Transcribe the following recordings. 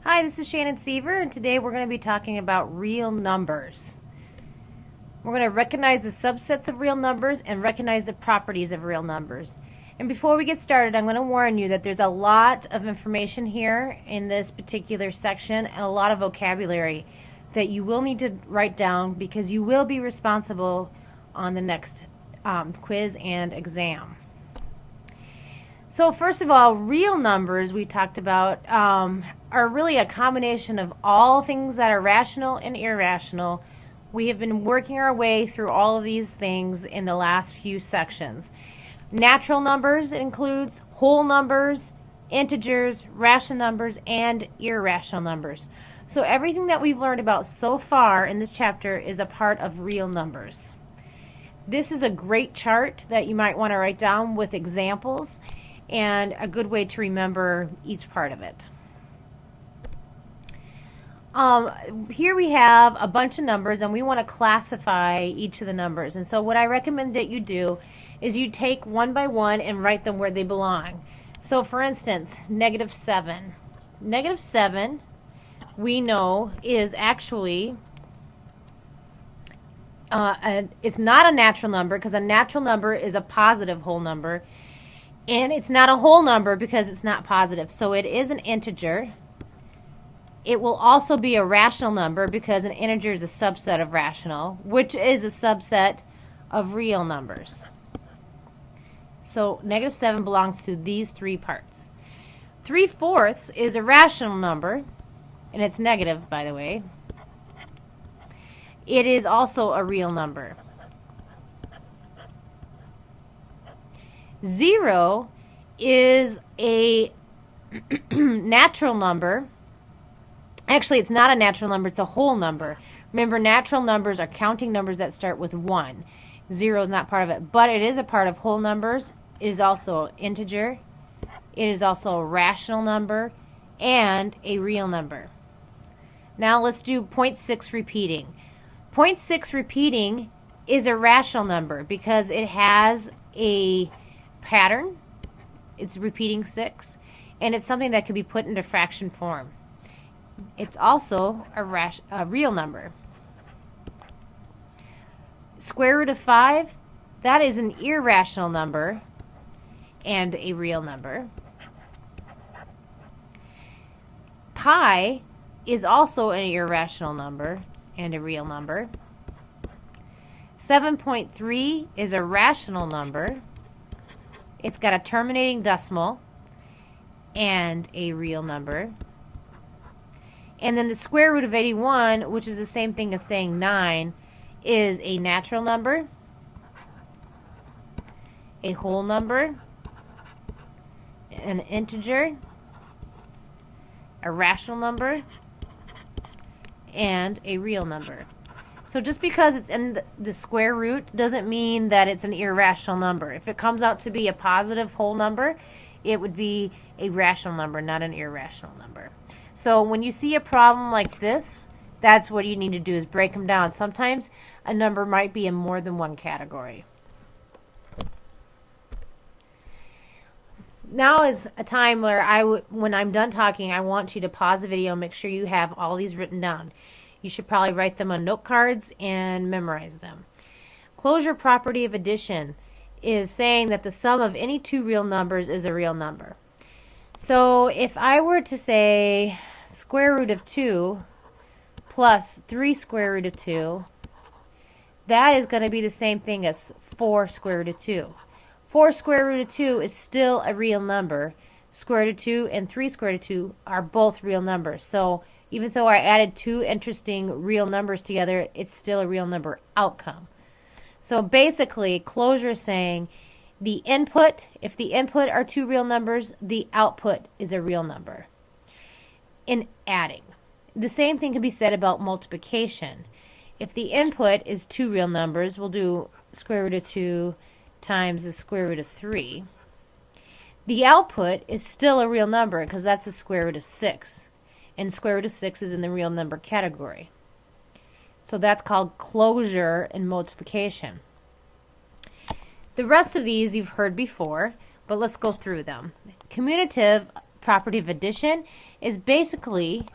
Hi, this is Shannon Seaver, and today we're going to be talking about real numbers. We're going to recognize the subsets of real numbers and recognize the properties of real numbers. And before we get started, I'm going to warn you that there's a lot of information here in this particular section and a lot of vocabulary that you will need to write down because you will be responsible on the next quiz and exam. So first of all, real numbers we talked about are really a combination of all things that are rational and irrational. We have been working our way through all of these things in the last few sections. Natural numbers includes whole numbers, integers, rational numbers, and irrational numbers. So everything that we've learned about so far in this chapter is a part of real numbers. This is a great chart that you might want to write down with examples and a good way to remember each part of it. Here we have a bunch of numbers and we want to classify each of the numbers. And so what I recommend that you do is you take one by one and write them where they belong. So for instance, -7. -7 we know is actually it's not a natural number because a natural number is a positive whole number. And it's not a whole number because it's not positive. So it is an integer. It will also be a rational number because an integer is a subset of rational, which is a subset of real numbers. So -7 belongs to these three parts. 3/4 is a rational number, and it's negative, by the way. It is also a real number. 0 is a natural number. Actually, it's not a natural number, it's a whole number. Remember, natural numbers are counting numbers that start with 1. 0 is not part of it, but it is a part of whole numbers. It is also an integer. It is also a rational number and a real number. Now let's do 0.6 repeating. 0.6 repeating is a rational number because it has a pattern. It's repeating 6, and it's something that could be put into fraction form. It's also a real number. Square root of 5, that is an irrational number and a real number. Pi is also an irrational number and a real number. 7.3 is a rational number. It's got a terminating decimal and a real number. And then the square root of 81, which is the same thing as saying 9, is a natural number, a whole number, an integer, a rational number, and a real number. So just because it's in the square root doesn't mean that it's an irrational number. If it comes out to be a positive whole number, it would be a rational number, not an irrational number. So when you see a problem like this, that's what you need to do is break them down. Sometimes a number might be in more than one category. Now is a time where when I'm done talking, I want you to pause the video and make sure you have all these written down. You should probably write them on note cards and memorize them. Closure property of addition is saying that the sum of any two real numbers is a real number. So if I were to say square root of 2 plus 3 square root of 2, that is going to be the same thing as 4 square root of 2. 4 square root of 2 is still a real number. Square root of 2 and 3 square root of 2 are both real numbers. So even though I added two interesting real numbers together, it's still a real number outcome. So basically, closure is saying the input, if the input are two real numbers, the output is a real number. In adding, the same thing can be said about multiplication. If the input is two real numbers, we'll do square root of 2 times the square root of 3. The output is still a real number because that's the square root of 6. And square root of 6 is in the real number category. So that's called closure and multiplication. The rest of these you've heard before, but let's go through them. Commutative property of addition is basically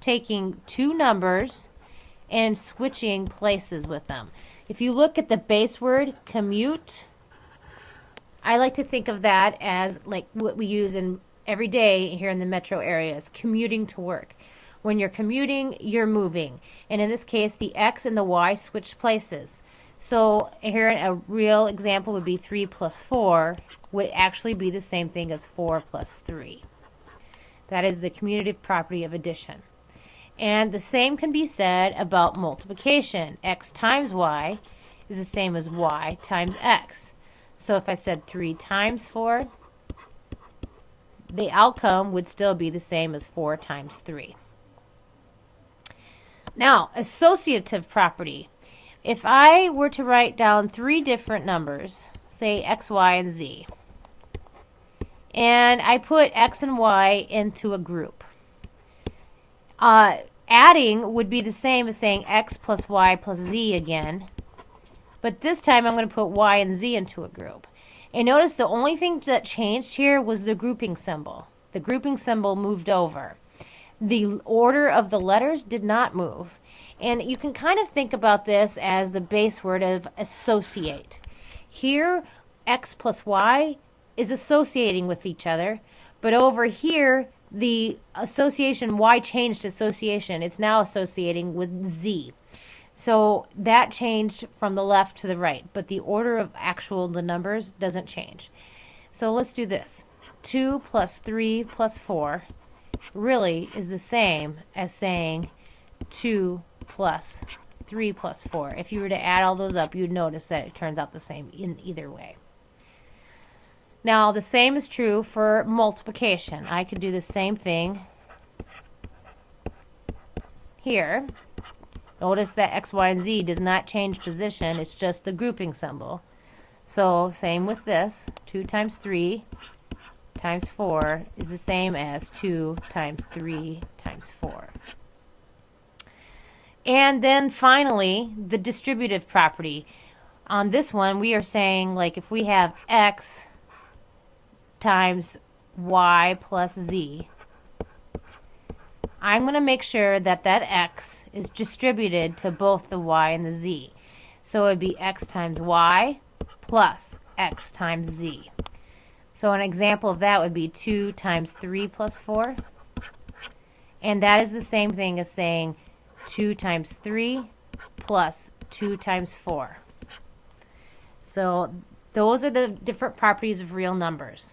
taking two numbers and switching places with them. If you look at the base word commute, I like to think of that as like what we use in every day here in the metro areas, commuting to work. When you're commuting, you're moving. And in this case, the X and the Y switch places. So here a real example would be 3 plus 4 would actually be the same thing as 4 plus 3. That is the commutative property of addition. And the same can be said about multiplication. X times Y is the same as Y times X. So if I said 3 times 4, the outcome would still be the same as 4 times 3. Now, associative property. If I were to write down three different numbers, say X, Y, and Z, and I put X and Y into a group, adding would be the same as saying X plus Y plus Z again, but this time I'm going to put Y and Z into a group. And notice the only thing that changed here was the grouping symbol. The grouping symbol moved over. The order of the letters did not move. And you can kind of think about this as the base word of associate. Here, X plus Y is associating with each other, but over here, the association, Y changed association. It's now associating with Z. So that changed from the left to the right, but the order of the numbers doesn't change. So let's do this. 2 plus 3 plus 4 really is the same as saying 2 plus 3 plus 4. If you were to add all those up, you'd notice that it turns out the same in either way. Now, the same is true for multiplication. I could do the same thing here. Notice that X, Y, and Z does not change position. It's just the grouping symbol. So, same with this. 2 times 3 times 4 is the same as 2 times 3 times 4. And then finally, the distributive property. On this one, we are saying, like, if we have X times Y plus Z, I'm going to make sure that that X is distributed to both the Y and the Z. So it would be X times Y plus X times Z. So an example of that would be 2 times 3 plus 4. And that is the same thing as saying 2 times 3 plus 2 times 4. So those are the different properties of real numbers.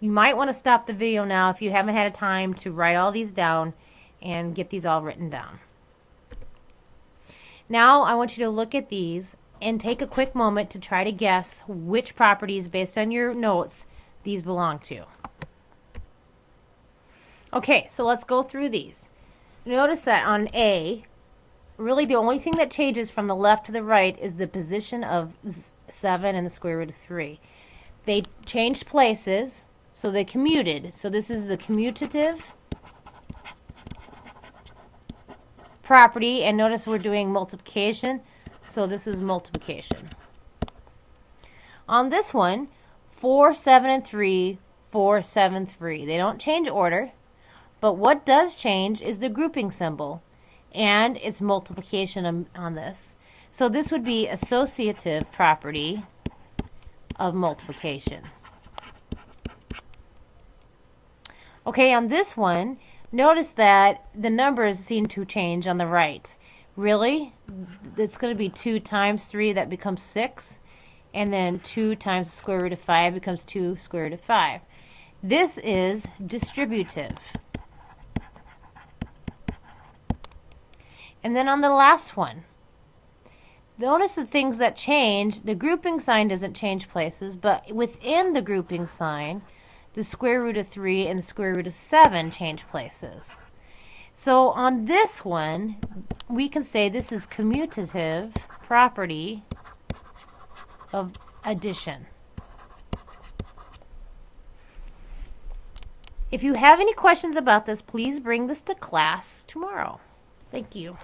You might want to stop the video now if you haven't had time to write all these down and get these all written down. Now I want you to look at these and take a quick moment to try to guess which properties based on your notes these belong to. Okay, so let's go through these. Notice that on A, really the only thing that changes from the left to the right is the position of 7 and the square root of 3. They changed places. So they commuted. So this is the commutative property. And notice we're doing multiplication. So this is multiplication. On this one, 4, 7, and 3, 4, 7, 3. They don't change order. But what does change is the grouping symbol. And it's multiplication on this. So this would be associative property of multiplication. Okay, on this one, notice that the numbers seem to change on the right. Really? It's going to be 2 times 3, that becomes 6. And then 2 times the square root of 5 becomes 2 square root of 5. This is distributive. And then on the last one, notice the things that change. The grouping sign doesn't change places, but within the grouping sign, the square root of 3 and the square root of 7 change places. So on this one, we can say this is commutative property of addition. If you have any questions about this, please bring this to class tomorrow. Thank you.